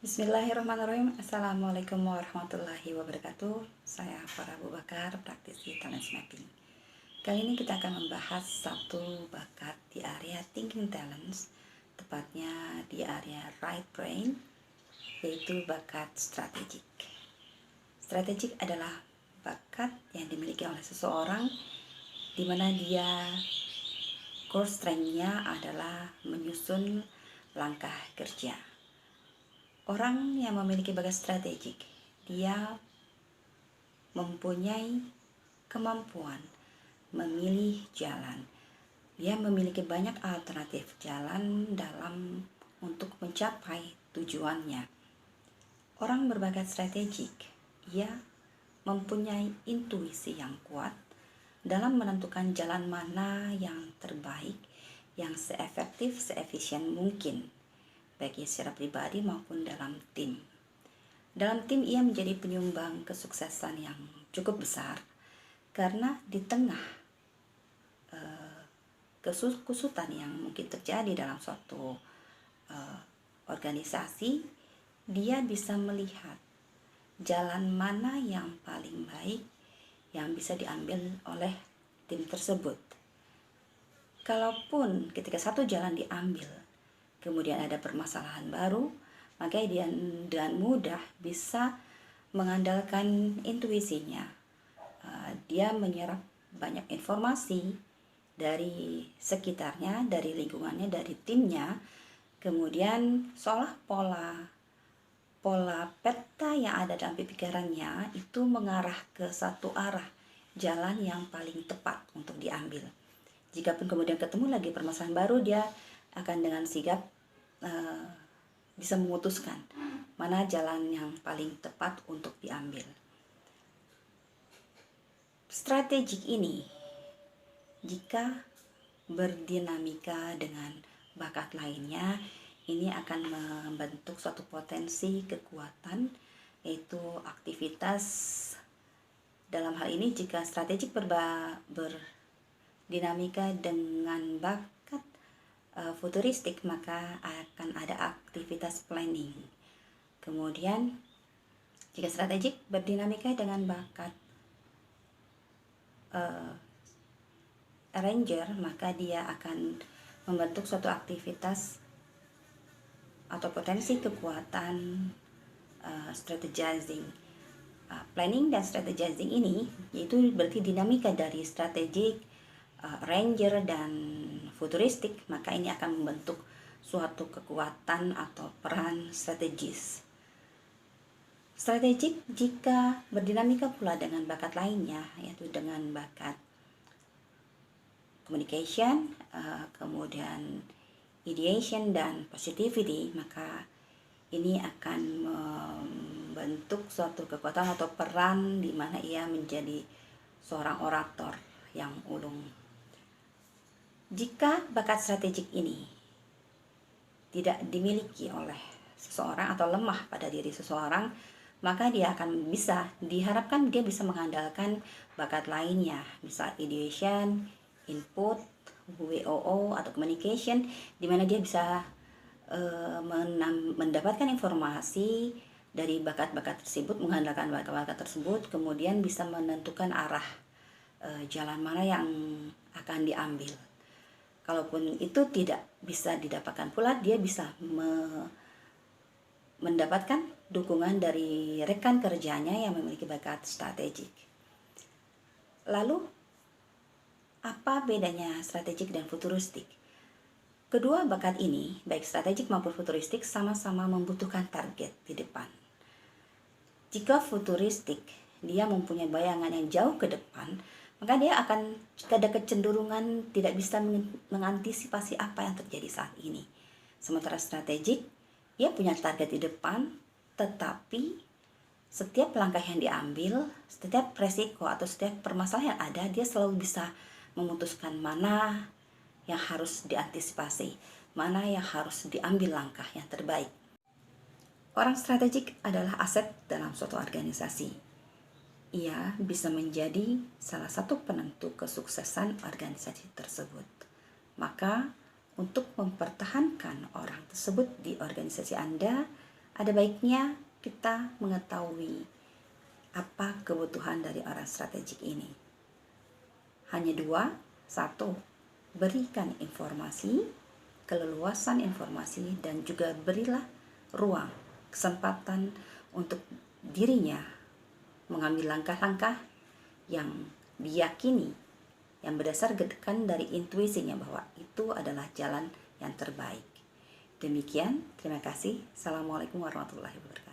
Bismillahirrahmanirrahim. Assalamualaikum warahmatullahi wabarakatuh. Saya Farah Abu Bakar, praktisi talent mapping. Kali ini kita akan membahas satu bakat di area thinking talents, tepatnya di area right brain, yaitu bakat strategik. Strategik adalah bakat yang dimiliki oleh seseorang di mana dia core strength-nya adalah menyusun langkah kerja. Orang yang memiliki bakat strategik, dia mempunyai kemampuan memilih jalan. Dia memiliki banyak alternatif jalan untuk mencapai tujuannya. Orang berbakat strategik, ia mempunyai intuisi yang kuat dalam menentukan jalan mana yang terbaik, yang seefektif, seefisien mungkin, baik secara pribadi maupun dalam tim. Dalam tim ia menjadi penyumbang kesuksesan yang cukup besar karena di tengah kekusutan yang mungkin terjadi dalam suatu organisasi, dia bisa melihat jalan mana yang paling baik yang bisa diambil oleh tim tersebut. Kalaupun ketika satu jalan diambil, kemudian ada permasalahan baru, maka dia dengan mudah bisa mengandalkan intuisinya. Dia menyerap banyak informasi dari sekitarnya, dari lingkungannya, dari timnya. Kemudian seolah pola peta yang ada dalam pikirannya itu mengarah ke satu arah, jalan yang paling tepat untuk diambil. Jikapun kemudian ketemu lagi permasalahan baru, dia akan dengan sigap bisa memutuskan mana jalan yang paling tepat untuk diambil. Strategik ini jika berdinamika dengan bakat lainnya, ini akan membentuk suatu potensi kekuatan, yaitu aktivitas. Dalam hal ini jika strategik berdinamika dengan bakat futuristik, maka akan ada aktivitas planning. Kemudian jika strategik berdinamika dengan bakat arranger, maka dia akan membentuk suatu aktivitas atau potensi kekuatan strategizing. Planning dan strategizing ini yaitu berarti dinamika dari strategik, ranger dan futuristik, maka ini akan membentuk suatu kekuatan atau peran strategis. Strategik jika berdinamika pula dengan bakat lainnya, yaitu dengan bakat communication, kemudian ideation dan positivity, maka ini akan membentuk suatu kekuatan atau peran di mana ia menjadi seorang orator yang ulung. Jika bakat strategik ini tidak dimiliki oleh seseorang atau lemah pada diri seseorang, maka dia akan diharapkan dia bisa mengandalkan bakat lainnya, misal ideation, input, WOO atau communication, di mana dia bisa mendapatkan informasi dari bakat-bakat tersebut, mengandalkan bakat-bakat tersebut, kemudian bisa menentukan arah jalan mana yang akan diambil. Kalaupun itu tidak bisa didapatkan pula, dia bisa mendapatkan dukungan dari rekan kerjanya yang memiliki bakat strategik. Lalu, apa bedanya strategik dan futuristik? Kedua bakat ini, baik strategik maupun futuristik, sama-sama membutuhkan target di depan. Jika futuristik, dia mempunyai bayangan yang jauh ke depan, maka dia akan ada kecenderungan tidak bisa mengantisipasi apa yang terjadi saat ini. Sementara strategik, dia punya target di depan, tetapi setiap langkah yang diambil, setiap resiko atau setiap permasalahan yang ada, dia selalu bisa memutuskan mana yang harus diantisipasi, mana yang harus diambil langkah yang terbaik. Orang strategik adalah aset dalam suatu organisasi. Ia bisa menjadi salah satu penentu kesuksesan organisasi tersebut. Maka untuk mempertahankan orang tersebut di organisasi Anda, Ada baiknya kita mengetahui apa kebutuhan dari orang strategik ini. Hanya dua. Satu, berikan informasi, keleluasan informasi, dan juga berilah ruang, kesempatan untuk dirinya mengambil langkah-langkah yang diyakini, yang berdasarkan dari intuisinya bahwa itu adalah jalan yang terbaik. Demikian, terima kasih. Assalamualaikum warahmatullahi wabarakatuh.